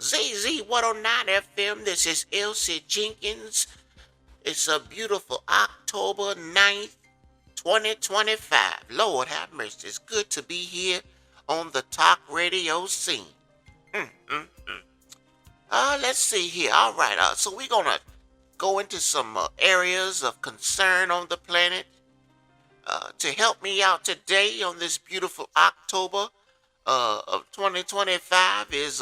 ZZ109 FM. This is Elsie Jenkins. It's a beautiful October 9th, 2025. Lord have mercy. It's good to be here on the talk radio scene. Mm, mm, mm. Let's see here. All right. So we're going to go into some areas of concern on the planet. To help me out today on this beautiful October of 2025 is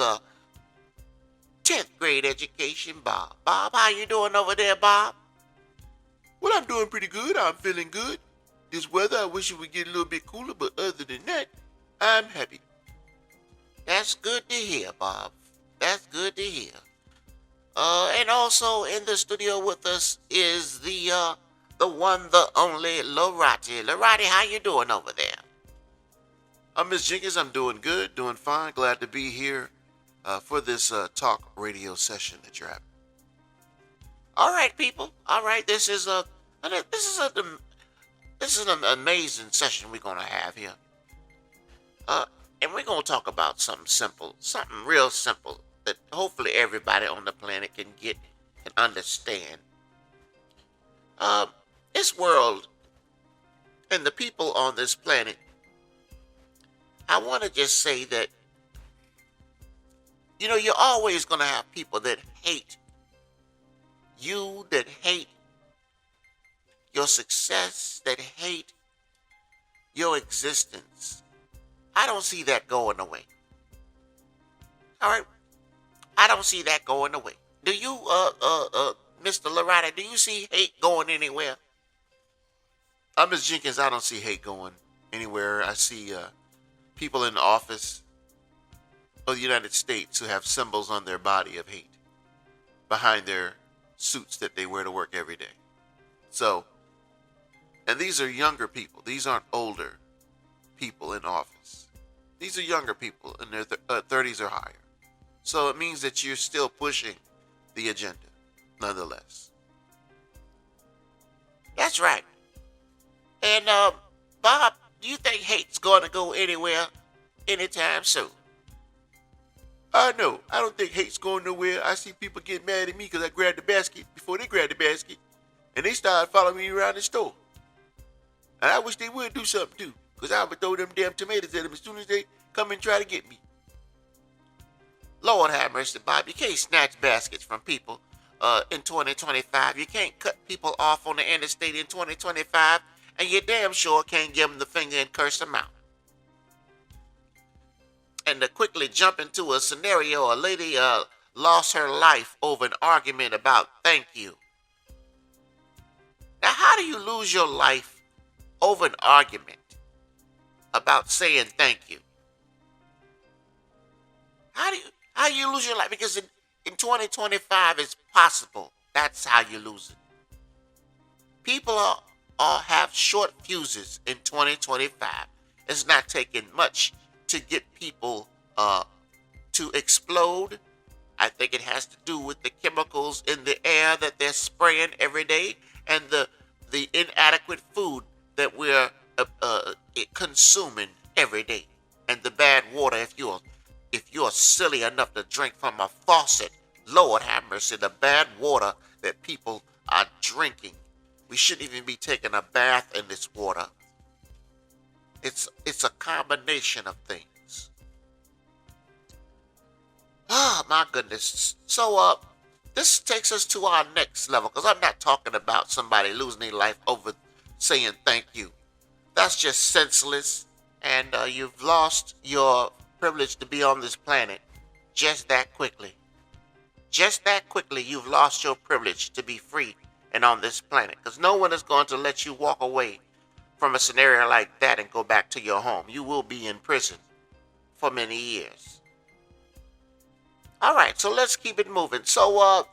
10th grade education, Bob. Bob, how you doing over there, Bob? Well, I'm doing pretty good. I'm feeling good. This weather, I wish it would get a little bit cooler, but other than that, I'm happy. That's good to hear, Bob. That's good to hear. And also in the studio with us is the one, the only Loratti. Loratti, how you doing over there? Miss Jenkins, I'm doing good, doing fine. Glad to be here for this talk radio session that you're having. All right, people. All right, this is an amazing session we're gonna have here. And we're gonna talk about something simple, something real simple that hopefully everybody on the planet can get and understand. This world and the people on this planet, I want to just say that, you're always going to have people that hate you, that hate your success, that hate your existence. I don't see that going away. All right? I don't see that going away. Do you, Mr. Loratti, do you see hate going anywhere? Ms. Jenkins, I don't see hate going anywhere. I see people in the office of the United States who have symbols on their body of hate behind their suits that they wear to work every day. So, and these are younger people. These aren't older people in office. These are younger people in their 30s or higher. So it means that you're still pushing the agenda, nonetheless. That's right. And, Bob, do you think hate's going to go anywhere anytime soon? No, I don't think hate's going nowhere. I see people get mad at me because I grabbed the basket before they grabbed the basket, and they started following me around the store. And I wish they would do something too, because I would throw them damn tomatoes at them as soon as they come and try to get me. Lord have mercy, Bob. You can't snatch baskets from people in 2025. You can't cut people off on the interstate in 2025. And you damn sure can't give them the finger and curse them out. And to quickly jump into a scenario, a lady lost her life over an argument about thank you. Now, how do you lose your life over an argument about saying thank you? How do you lose your life? Because in 2025, it's possible. That's how you lose it. People have short fuses in 2025. It's not taking much to get people to explode. I think it has to do with the chemicals in the air that they're spraying every day and the inadequate food that we're consuming every day, and the bad water. If you're silly enough to drink from a faucet, Lord have mercy, the bad water that people are drinking. We shouldn't even be taking a bath in this water. It's a combination of things. Oh, my goodness. So, this takes us to our next level, because I'm not talking about somebody losing their life over saying thank you. That's just senseless, and you've lost your privilege to be on this planet just that quickly. Just that quickly, you've lost your privilege to be free and on this planet, because no one is going to let you walk away from a scenario like that and go back to your home. You will be in prison for many years. All right, so let's keep it moving. So,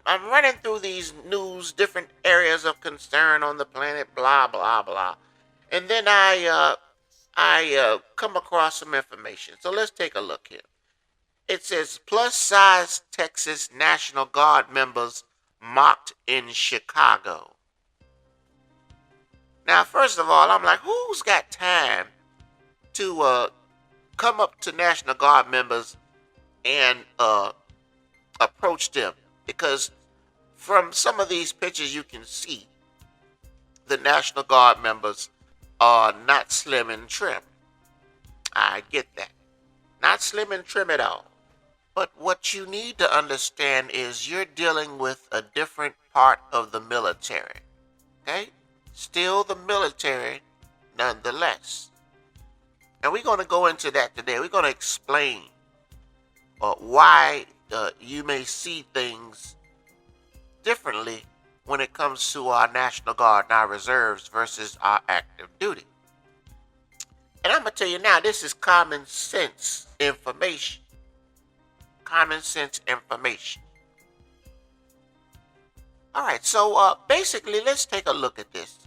I'm running through these news, different areas of concern on the planet, blah blah blah, and then I come across some information. So let's take a look here. It says plus-size Texas National Guard members mocked in Chicago. Now, first of all, I'm like, who's got time to come up to National Guard members and approach them, because from some of these pictures you can see the National Guard members are not slim and trim. I get that. Not slim and trim at all. But what you need to understand is you're dealing with a different part of the military. Okay? Still the military nonetheless. And we're going to go into that today. We're going to explain why you may see things differently when it comes to our National Guard and our reserves versus our active duty. And I'm going to tell you now, this is common sense information. Common sense information. All right, so basically, let's take a look at this.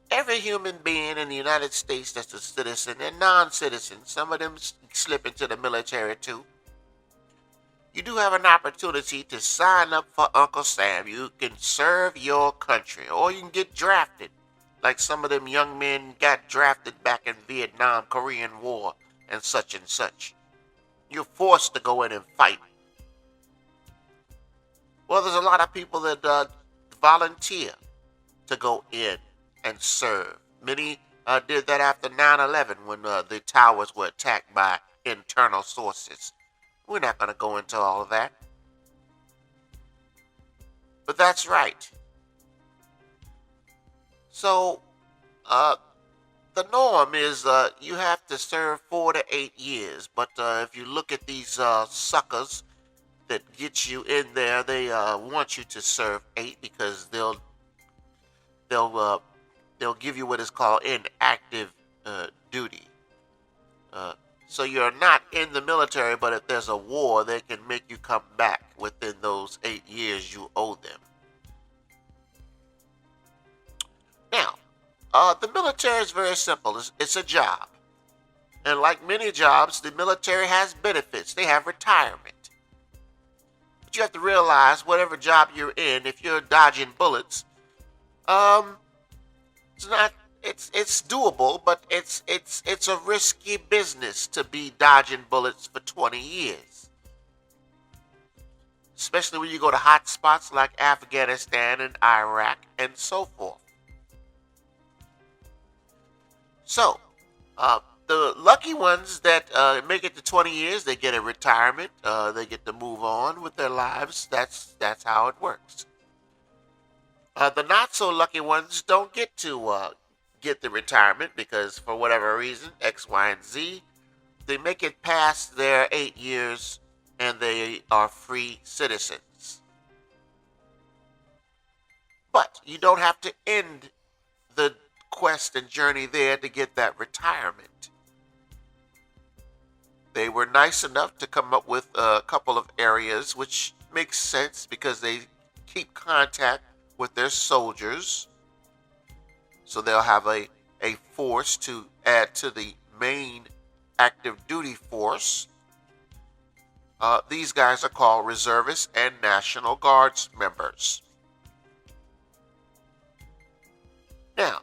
Every human being in the United States that's a citizen and non-citizen, some of them slip into the military too. You do have an opportunity to sign up for Uncle Sam. You can serve your country, or you can get drafted, like some of them young men got drafted back in Vietnam, Korean War, and such and such. You're forced to go in and fight. Well, there's a lot of people that volunteer to go in and serve. Many did that after 9/11 when the towers were attacked by internal sources. We're not going to go into all of that. But that's right. So, the norm is you have to serve 4 to 8 years. But if you look at these suckers that get you in there, they want you to serve 8 because they'll give you what is called inactive duty. So you're not in the military, but if there's a war, they can make you come back within those 8 years you owe them. Now, the military is very simple. It's a job. And like many jobs, the military has benefits. They have retirement. But you have to realize whatever job you're in, if you're dodging bullets, it's doable, but it's a risky business to be dodging bullets for 20 years. Especially when you go to hot spots like Afghanistan and Iraq and so forth. So, the lucky ones that make it to 20 years, they get a retirement. They get to move on with their lives. That's how it works. The not so lucky ones don't get to get the retirement because for whatever reason, X, Y, and Z, they make it past their 8 years and they are free citizens. But you don't have to end the quest and journey there to get that retirement. They were nice enough to come up with a couple of areas, which makes sense because they keep contact with their soldiers. So they'll have a force to add to the main active duty force. These guys are called reservists and National Guards members. Now,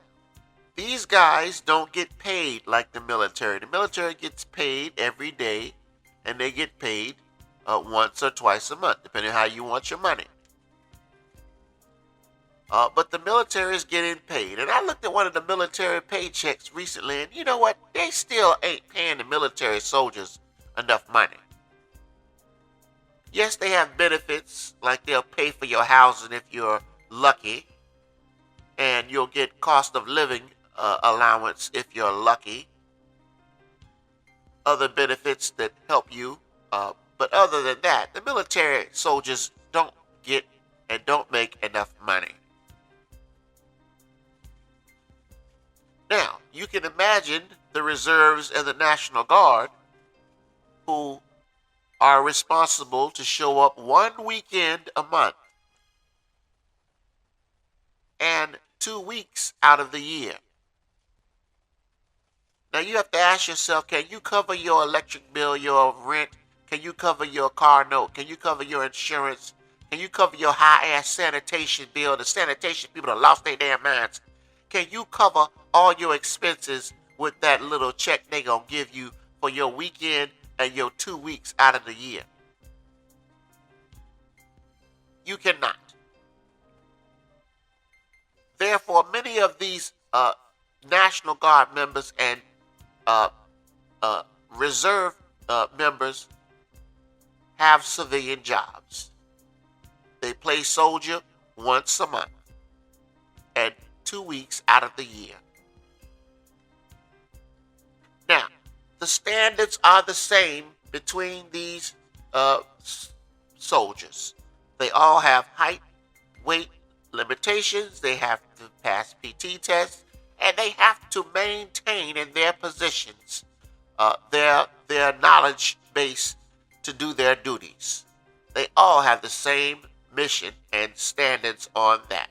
these guys don't get paid like the military. The military gets paid every day, and they get paid once or twice a month, depending on how you want your money. But the military is getting paid. And I looked at one of the military paychecks recently, and you know what? They still ain't paying the military soldiers enough money. Yes, they have benefits, like they'll pay for your housing if you're lucky, and you'll get cost of living allowance if you're lucky. Other benefits that help you. But other than that, the military soldiers don't get and don't make enough money. Now, you can imagine the reserves and the National Guard who are responsible to show up one weekend a month and 2 weeks out of the year. Now, you have to ask yourself, can you cover your electric bill, your rent? Can you cover your car note? Can you cover your insurance? Can you cover your high-ass sanitation bill? The sanitation people have lost their damn minds. Can you cover all your expenses with that little check they gonna give you for your weekend and your 2 weeks out of the year. You cannot. Therefore, many of these National Guard members and uh, reserve members have civilian jobs. They play soldier once a month and 2 weeks out of the year. Now, the standards are the same between these soldiers. They all have height, weight limitations. They have to pass PT tests, and they have to maintain in their positions their knowledge base to do their duties. They all have the same mission and standards on that.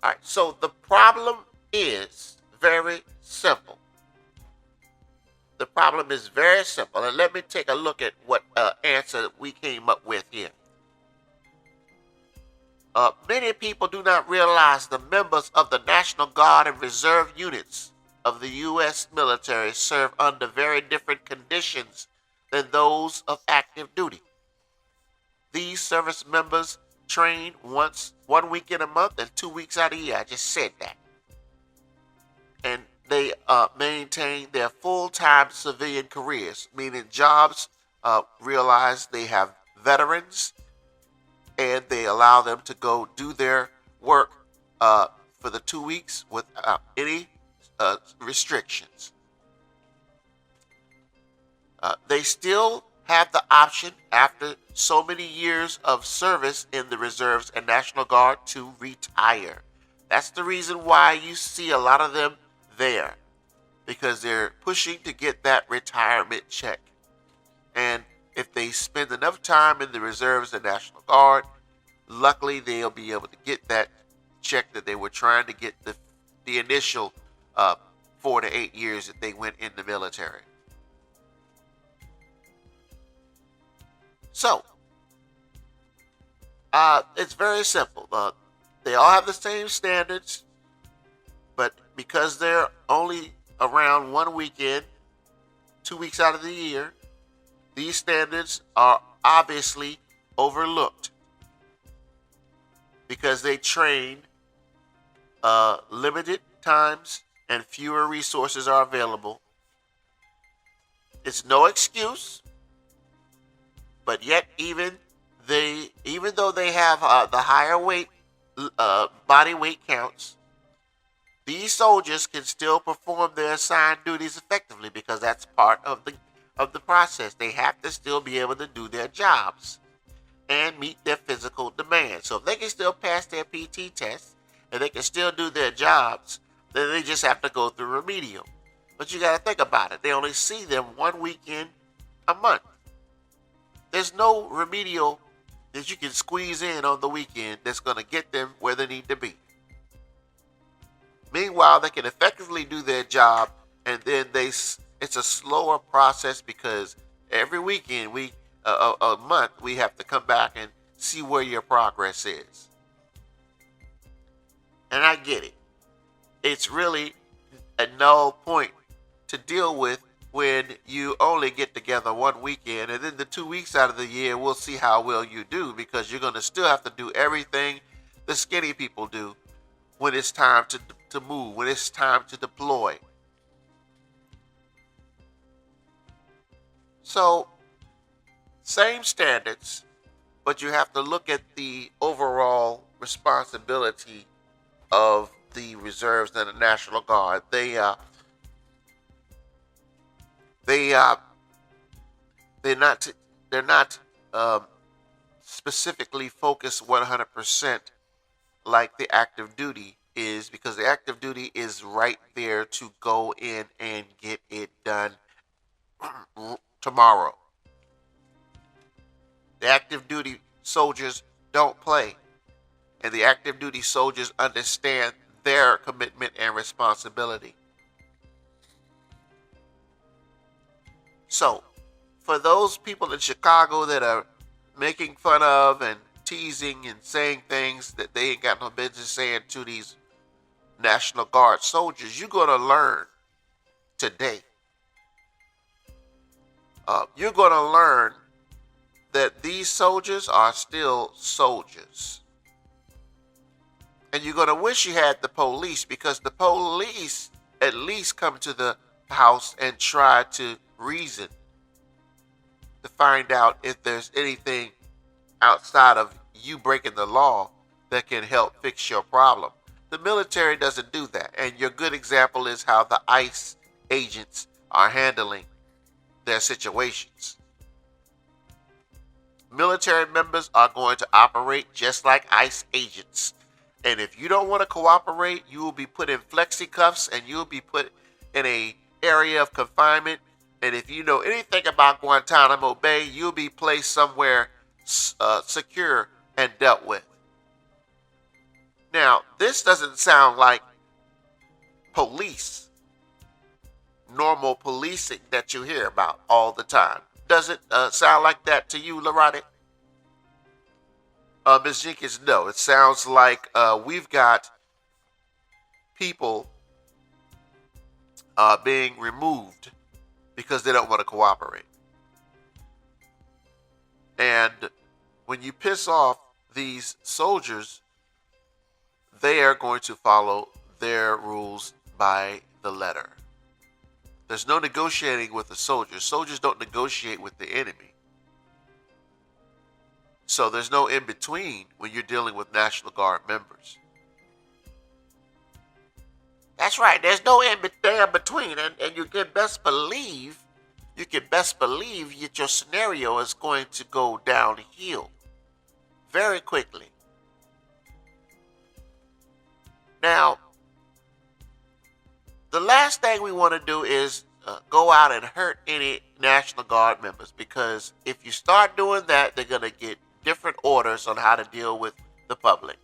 All right, so the problem is very simple. The problem is very simple, and let me take a look at what answer we came up with here. Many people do not realize the members of the National Guard and Reserve units of the U.S. military serve under very different conditions than those of active duty. These service members train 1 weekend a month and 2 weeks out of the year. I just said that. And they maintain their full-time civilian careers, meaning jobs realize they have veterans, and they allow them to go do their work for the 2 weeks without any restrictions. They still have the option after so many years of service in the reserves and National Guard to retire. That's the reason why you see a lot of them there, because they're pushing to get that retirement check. And if they spend enough time in the reserves and National Guard, luckily they'll be able to get that check that they were trying to get the initial 4 to 8 years that they went in the military. So, it's very simple. They all have the same standards, but because they're only around 1 weekend, 2 weeks out of the year, these standards are obviously overlooked because they train limited times and fewer resources are available. It's no excuse, but yet even though they have the higher weight body weight counts, these soldiers can still perform their assigned duties effectively because that's part of the process. They have to still be able to do their jobs and meet their physical demands. So if they can still pass their PT tests and they can still do their jobs, then they just have to go through remedial. But you got to think about it. They only see them 1 weekend a month. There's no remedial that you can squeeze in on the weekend that's going to get them where they need to be. Meanwhile, they can effectively do their job, and then it's a slower process because every weekend, a month, we have to come back and see where your progress is. And I get it. It's really a null point to deal with when you only get together 1 weekend, and then the 2 weeks out of the year, we'll see how well you do, because you're going to still have to do everything the skinny people do when it's time to move, when it's time to deploy. So, same standards, but you have to look at the overall responsibility of the reserves and the National Guard. They're not specifically focused 100% like the active duty is, because the active duty is right there to go in and get it done tomorrow. The active duty soldiers don't play, and the active duty soldiers understand their commitment and responsibility. So, for those people in Chicago that are making fun of and teasing and saying things that they ain't got no business saying to these National Guard soldiers, you're going to learn today you're going to learn that these soldiers are still soldiers. And you're going to wish you had the police, because the police at least come to the house and try to reason to find out if there's anything outside of you breaking the law that can help fix your problem. The military doesn't do that. And your good example is how the ICE agents are handling their situations. Military members are going to operate just like ICE agents. And if you don't want to cooperate, you will be put in flexi cuffs and you'll be put in a area of confinement. And if you know anything about Guantanamo Bay, you'll be placed somewhere secure and dealt with. Now, this doesn't sound like police, normal policing that you hear about all the time. Does it sound like that to you, LORATTI? Ms. Jenkins, no. It sounds like we've got people being removed because they don't want to cooperate. And when you piss off these soldiers, they are going to follow their rules by the letter. There's no negotiating with the soldiers. Soldiers don't negotiate with the enemy. So there's no in-between when you're dealing with National Guard members. That's right. There's no in-between. And you can best believe that your scenario is going to go downhill very quickly. Now, the last thing we want to do is go out and hurt any National Guard members, because if you start doing that, they're going to get different orders on how to deal with the public.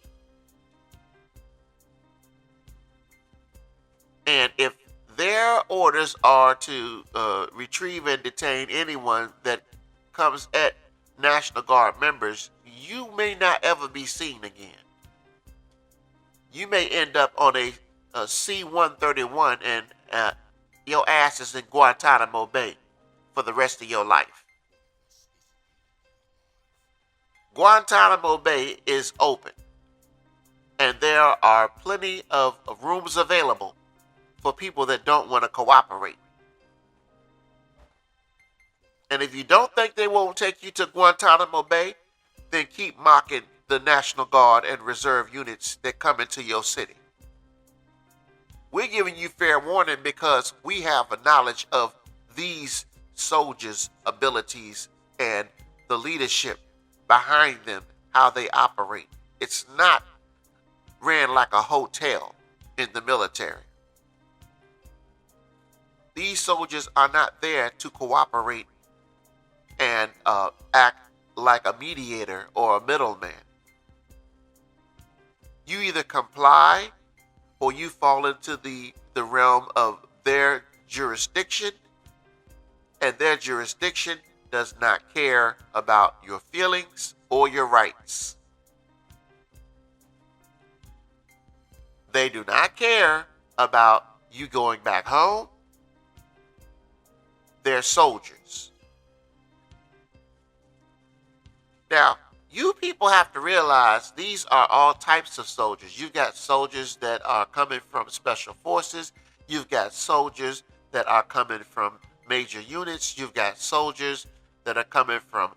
And if their orders are to retrieve and detain anyone that comes at National Guard members, you may not ever be seen again. You may end up on a C-131 and your ass is in Guantanamo Bay for the rest of your life. Guantanamo Bay is open, and there are plenty of rooms available for people that don't want to cooperate. And if you don't think they won't take you to Guantanamo Bay, then keep mocking the National Guard and reserve units that come into your city. We're giving you fair warning because we have a knowledge of these soldiers' abilities and the leadership behind them, how they operate. It's not ran like a hotel in the military. These soldiers are not there to cooperate and act like a mediator or a middleman. You either comply or you fall into the realm of their jurisdiction, and their jurisdiction does not care about your feelings or your rights. They do not care about you going back home. They're soldiers. Now, you people have to realize these are all types of soldiers. You've got soldiers that are coming from special forces. You've got soldiers that are coming from major units. You've got soldiers that are coming from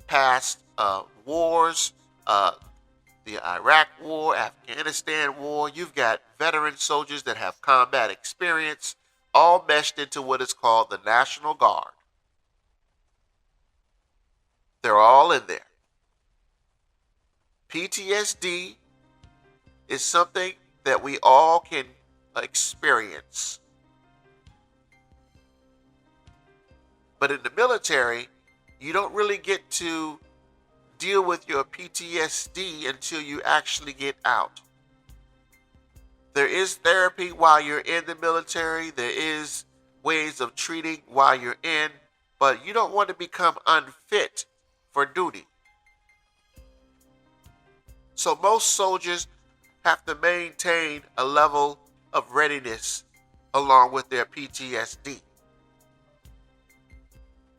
past wars, the Iraq War, Afghanistan War. You've got veteran soldiers that have combat experience, all meshed into what is called the National Guard. They're all in there. PTSD is something that we all can experience. But in the military, you don't really get to deal with your PTSD until you actually get out. There is therapy while you're in the military. There is ways of treating while you're in, but you don't want to become unfit for duty. So most soldiers have to maintain a level of readiness along with their PTSD.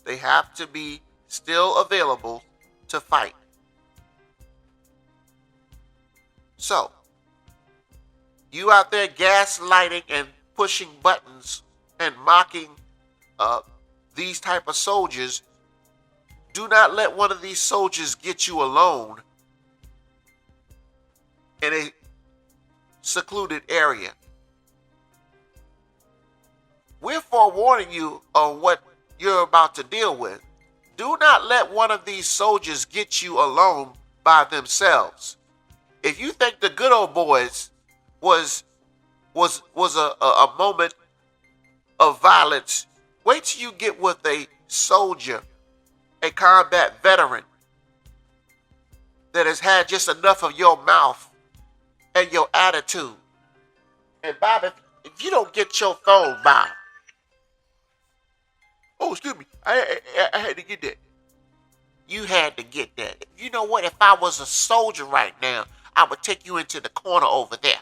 They have to be still available to fight. So, you out there gaslighting and pushing buttons and mocking these type of soldiers, do not let one of these soldiers get you alone in a secluded area. We're forewarning you on what you're about to deal with. Do not let one of these soldiers get you alone by themselves. If you think the good old boys was a moment of violence, wait till you get with a soldier, a combat veteran that has had just enough of your mouth and your attitude. And Bob, if you don't get your phone, Bob. Oh, excuse me. I had to get that. You had to get that. You know what? If I was a soldier right now, I would take you into the corner over there.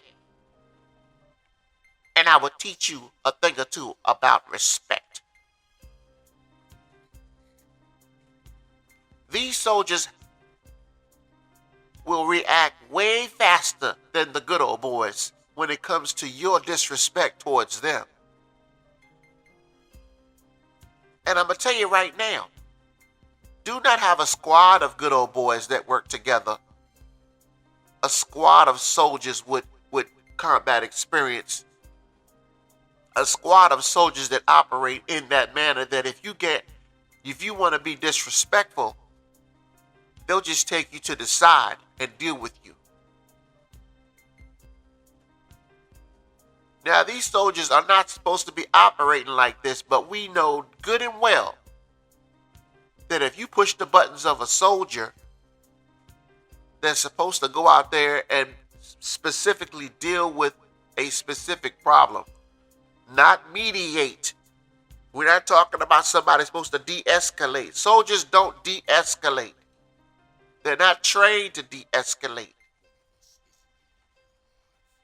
And I would teach you a thing or two about respect. These soldiers will react way faster than the good old boys when it comes to your disrespect towards them. And I'm going to tell you right now, do not have a squad of good old boys that work together. A squad of soldiers with combat experience. A squad of soldiers that operate in that manner that if you want to be disrespectful, they'll just take you to the side and deal with you. Now, these soldiers are not supposed to be operating like this, but we know good and well that if you push the buttons of a soldier that's supposed to go out there and specifically deal with a specific problem, not mediate. We're not talking about somebody supposed to de-escalate. Soldiers don't de-escalate. They're not trained to de-escalate.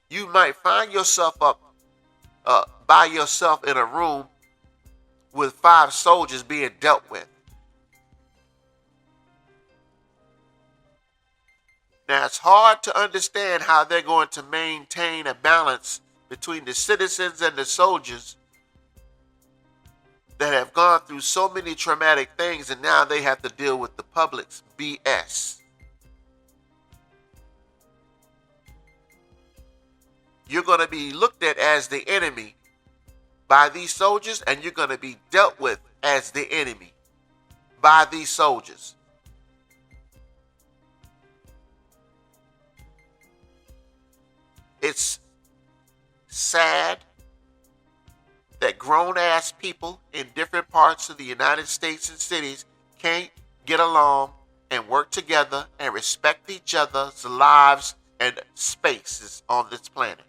You might find yourself by yourself in a room with 5 soldiers being dealt with. Now, it's hard to understand how they're going to maintain a balance between the citizens and the soldiers that have gone through so many traumatic things, and now they have to deal with the public's BS. You're going to be looked at as the enemy by these soldiers, and you're going to be dealt with as the enemy by these soldiers. It's sad that grown-ass people in different parts of the United States and cities can't get along and work together and respect each other's lives and spaces on this planet.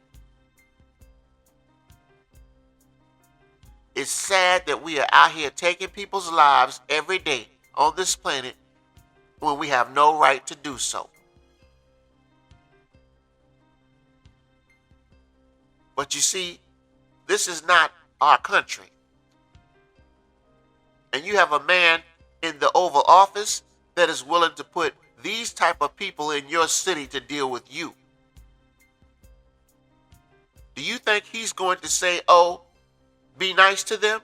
It's sad that we are out here taking people's lives every day on this planet when we have no right to do so. But you see, this is not our country. And you have a man in the Oval Office that is willing to put these type of people in your city to deal with you. Do you think he's going to say, oh, be nice to them?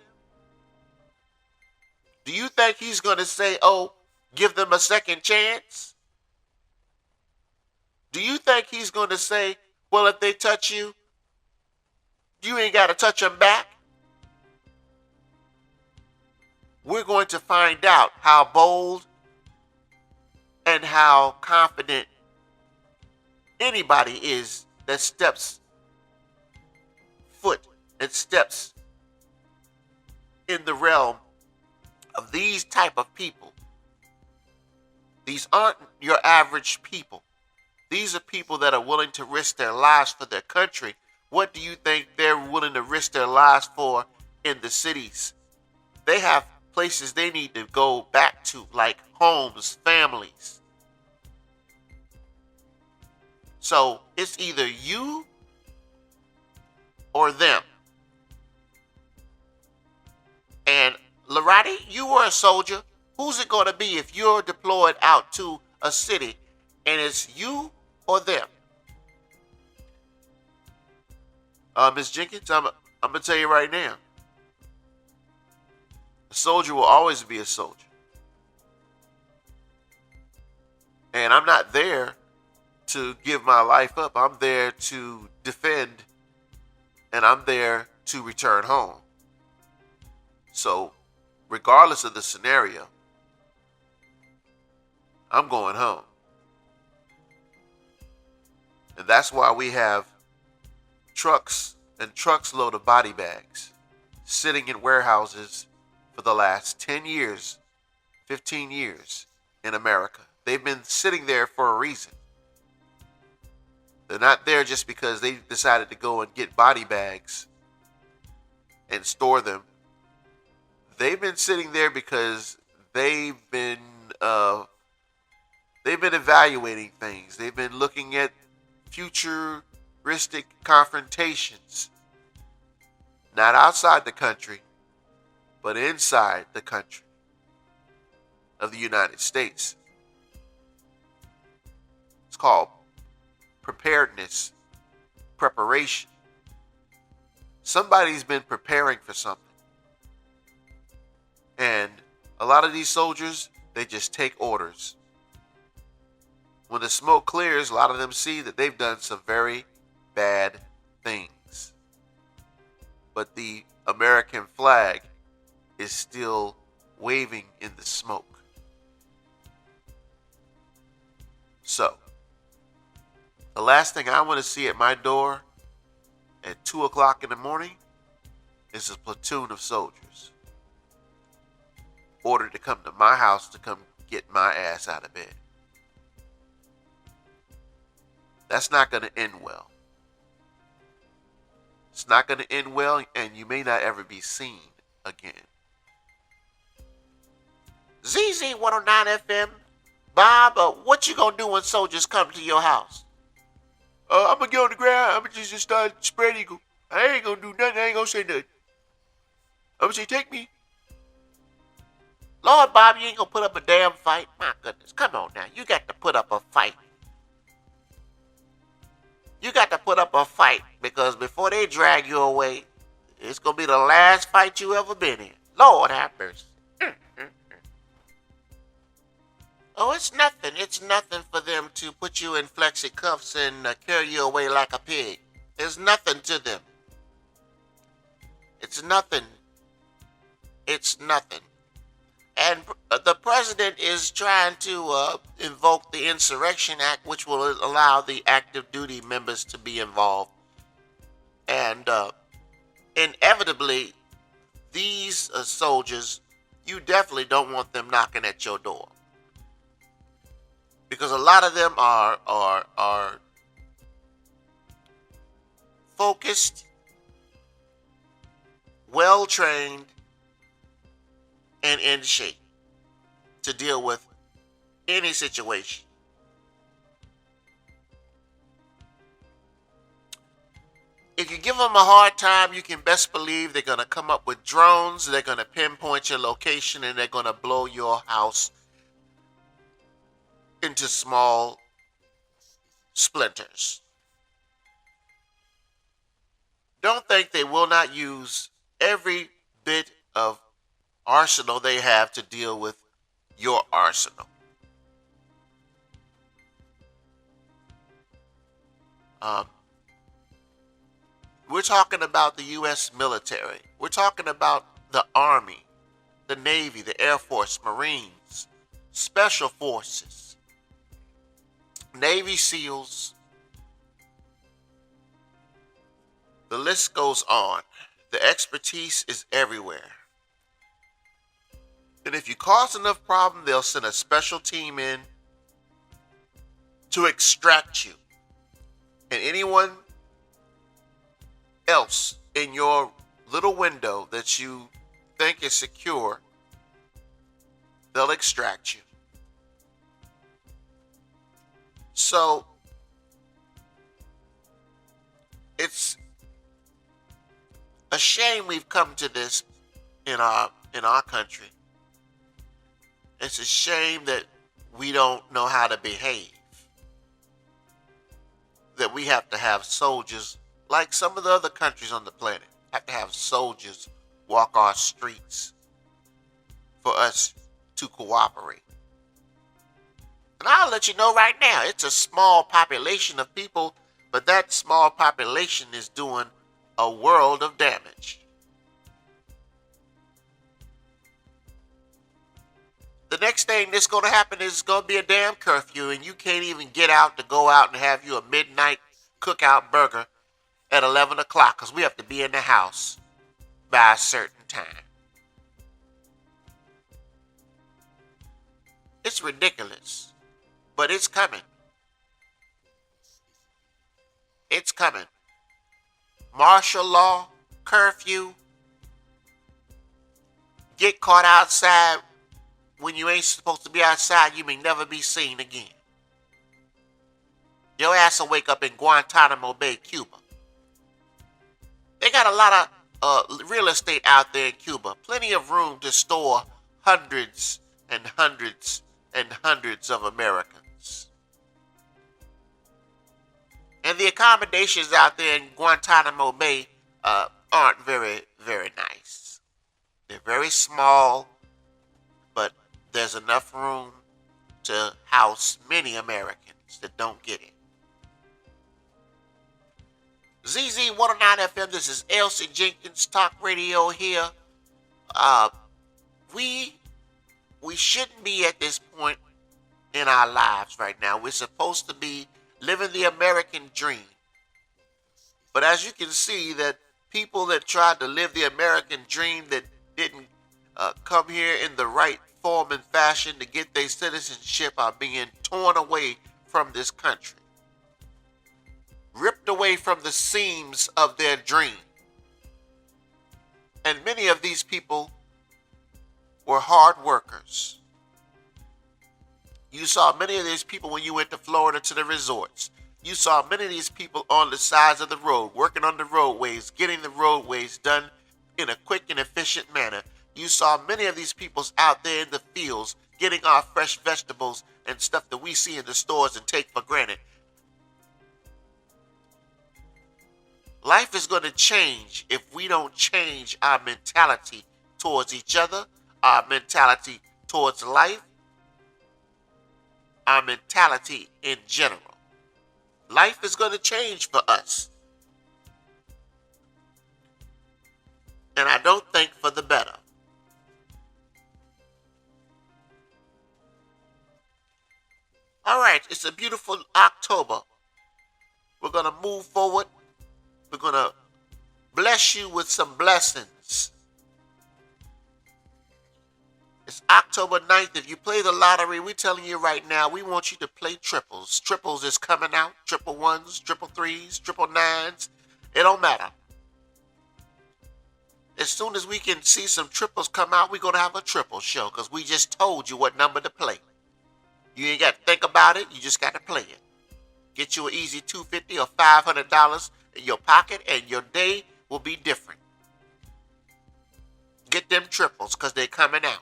Do you think he's going to say, oh, give them a second chance? Do you think he's going to say, well, if they touch you, you ain't got to touch them back? We're going to find out how bold and how confident anybody is that steps foot and steps in the realm of these type of people. These aren't your average people. These are people that are willing to risk their lives for their country. What do you think they're willing to risk their lives for in the cities? They have places they need to go back to, like homes, families. So it's either you or them. And Loratti, you were a soldier. Who's it going to be if you're deployed out to a city and it's you or them? Miss Jenkins, I'm going to tell you right now. A soldier will always be a soldier. And I'm not there to give my life up. I'm there to defend, and I'm there to return home. So, regardless of the scenario, I'm going home. And that's why we have trucks and trucks load of body bags sitting in warehouses for the last 10 years, 15 years in America. They've been sitting there for a reason. They're not there just because they decided to go and get body bags and store them. They've been sitting there because they've been evaluating things. They've been looking at futuristic confrontations, not outside the country, but inside the country of the United States. It's called preparedness, preparation. Somebody's been preparing for something. And a lot of these soldiers, they just take orders. When the smoke clears, a lot of them see that they've done some very bad things. But the American flag is still waving in the smoke. So, the last thing I want to see at my door at 2 o'clock in the morning is a platoon of soldiers ordered to come to my house to come get my ass out of bed. That's not going to end well. It's not going to end well, and you may not ever be seen again. ZZ109FM, Bob, what you gonna do when soldiers come to your house? I'm going to get on the ground. I'm going to just start spread eagle. I ain't going to do nothing. I ain't going to say nothing. I'm going to say, take me. Lord, Bob, you ain't gonna put up a damn fight? My goodness, come on now. You got to put up a fight. You got to put up a fight because before they drag you away, it's gonna be the last fight you ever been in. Lord have mercy. Oh, it's nothing. It's nothing for them to put you in flexi cuffs and carry you away like a pig. There's nothing to them. It's nothing. It's nothing. And the president is trying to invoke the Insurrection Act, which will allow the active duty members to be involved. And inevitably, these soldiers, you definitely don't want them knocking at your door. Because a lot of them are focused, well-trained, and in shape to deal with any situation. If you give them a hard time, you can best believe they're going to come up with drones, they're going to pinpoint your location, and they're going to blow your house into small splinters. Don't think they will not use every bit of arsenal they have to deal with your arsenal. We're talking about the U.S. military. We're talking about the Army, the Navy, the Air Force, Marines, Special Forces, Navy SEALs. The list goes on. The expertise is everywhere. And if you cause enough problem, they'll send a special team in to extract you. And anyone else in your little window that you think is secure, they'll extract you. So it's a shame we've come to this in our in our country. It's a shame that we don't know how to behave. That we have to have soldiers, like some of the other countries on the planet, have to have soldiers walk our streets for us to cooperate. And I'll let you know right now, it's a small population of people, but that small population is doing a world of damage. The next thing that's going to happen is going to be a damn curfew, and you can't even get out to go out and have you a midnight cookout burger at 11 o'clock because we have to be in the house by a certain time. It's ridiculous, but it's coming. It's coming. Martial law, curfew, get caught outside when you ain't supposed to be outside, you may never be seen again. Your ass will wake up in Guantanamo Bay, Cuba. They got a lot of real estate out there in Cuba. Plenty of room to store hundreds and hundreds and hundreds of Americans. And the accommodations out there in Guantanamo Bay aren't very, very nice. They're very small, but there's enough room to house many Americans that don't get it. ZZ109FM, this is Elsie Jenkins Talk Radio here. We shouldn't be at this point in our lives right now. We're supposed to be living the American dream. But as you can see, that people that tried to live the American dream that didn't come here in the right form and fashion to get their citizenship are being torn away from this country. Ripped away from the seams of their dream. And many of these people were hard workers. You saw many of these people when you went to Florida to the resorts. You saw many of these people on the sides of the road, working on the roadways, getting the roadways done in a quick and efficient manner. You saw many of these people out there in the fields getting our fresh vegetables and stuff that we see in the stores and take for granted. Life is going to change if we don't change our mentality towards each other, our mentality towards life, our mentality in general. Life is going to change for us. And I don't think for the better. All right, it's a beautiful October. We're going to move forward. We're going to bless you with some blessings. It's October 9th. If you play the lottery, we're telling you right now, we want you to play triples. Triples is coming out. Triple ones, triple threes, triple nines. It don't matter. As soon as we can see some triples come out, we're going to have a triple show because we just told you what number to play. You ain't got to think about it. You just got to play it. Get you an easy $250 or $500 in your pocket and your day will be different. Get them triples because they're coming out.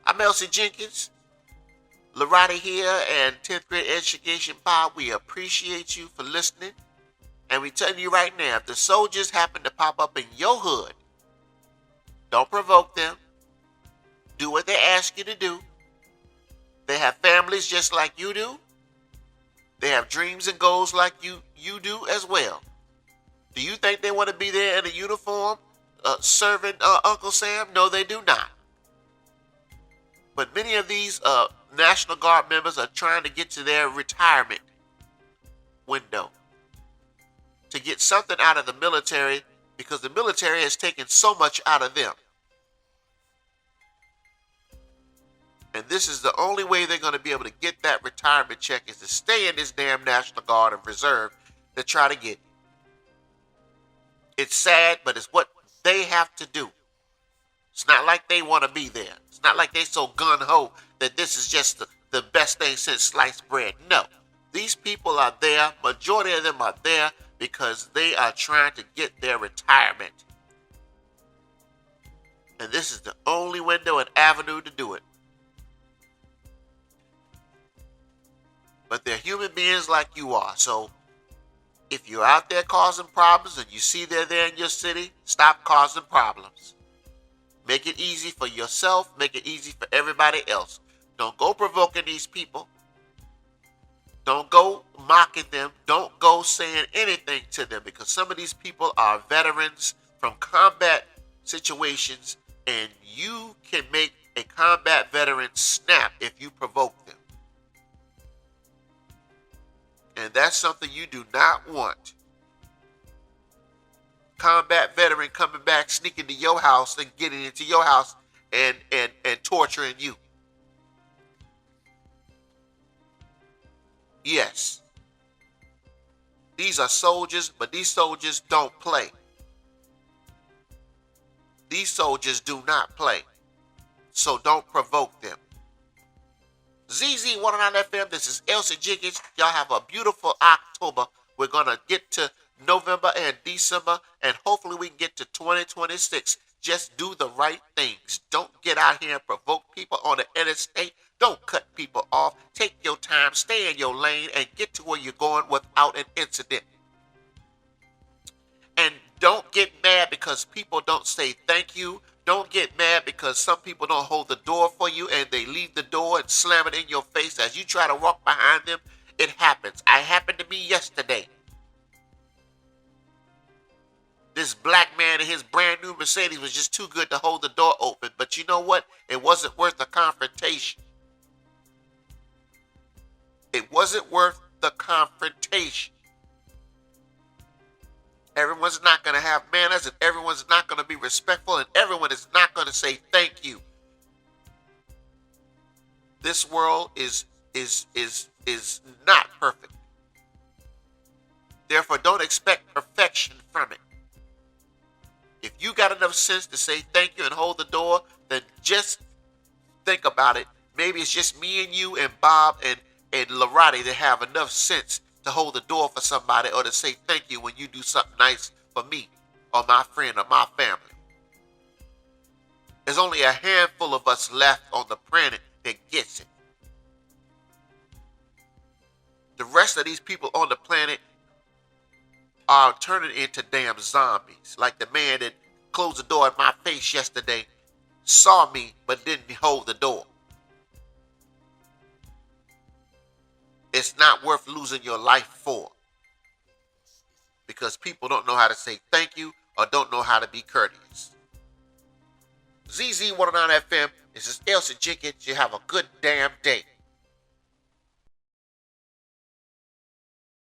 I'm Elsie Jenkins, LORATTI here, and 10th grade education pod. We appreciate you for listening. And we tell you right now, if the soldiers happen to pop up in your hood, don't provoke them. Do what they ask you to do. They have families just like you do. They have dreams and goals like you do as well. Do you think they want to be there in a uniform serving Uncle Sam? No, they do not. But many of these National Guard members are trying to get to their retirement window to get something out of the military because the military has taken so much out of them. And this is the only way they're going to be able to get that retirement check is to stay in this damn National Guard and Reserve to try to get it. It's sad, but it's what they have to do. It's not like they want to be there. It's not like they so gung-ho that this is just the best thing since sliced bread. No. These people are there. Majority of them are there because they are trying to get their retirement. And this is the only window and avenue to do it. But they're human beings like you are. So if you're out there causing problems and you see they're there in your city, stop causing problems. Make it easy for yourself. Make it easy for everybody else. Don't go provoking these people. Don't go mocking them. Don't go saying anything to them, because some of these people are veterans from combat situations, and you can make a combat veteran snap if you provoke them. And that's something you do not want. Combat veteran coming back, sneaking to your house and getting into your house and torturing you. Yes. These are soldiers, but these soldiers don't play. These soldiers do not play. So don't provoke them. ZZ109FM, this is Elsie Jenkins. Y'all have a beautiful October. We're going to get to November and December, and hopefully we can get to 2026. Just do the right things. Don't get out here and provoke people on the interstate. Don't cut people off. Take your time, stay in your lane, and get to where you're going without an incident. And don't get mad because people don't say thank you. Don't get mad because some people don't hold the door for you and they leave the door and slam it in your face as you try to walk behind them. It happens. It happened to me yesterday. This black man in his brand new Mercedes was just too good to hold the door open. But you know what? It wasn't worth the confrontation. It wasn't worth the confrontation. Everyone's not going to have manners, and everyone's not going to be respectful, and everyone is not going to say thank you. This world is not perfect. Therefore, don't expect perfection from it. If you got enough sense to say thank you and hold the door, then just think about it. Maybe it's just me and you and Bob and LORATTI that have enough sense to hold the door for somebody or to say thank you when you do something nice for me or my friend or my family. There's only a handful of us left on the planet that gets it. The rest of these people on the planet are turning into damn zombies. Like the man that closed the door in my face yesterday, saw me but didn't hold the door. It's not worth losing your life for, because people don't know how to say thank you or don't know how to be courteous. ZZ109FM, this is Elsie Jenkins. You have a good damn day.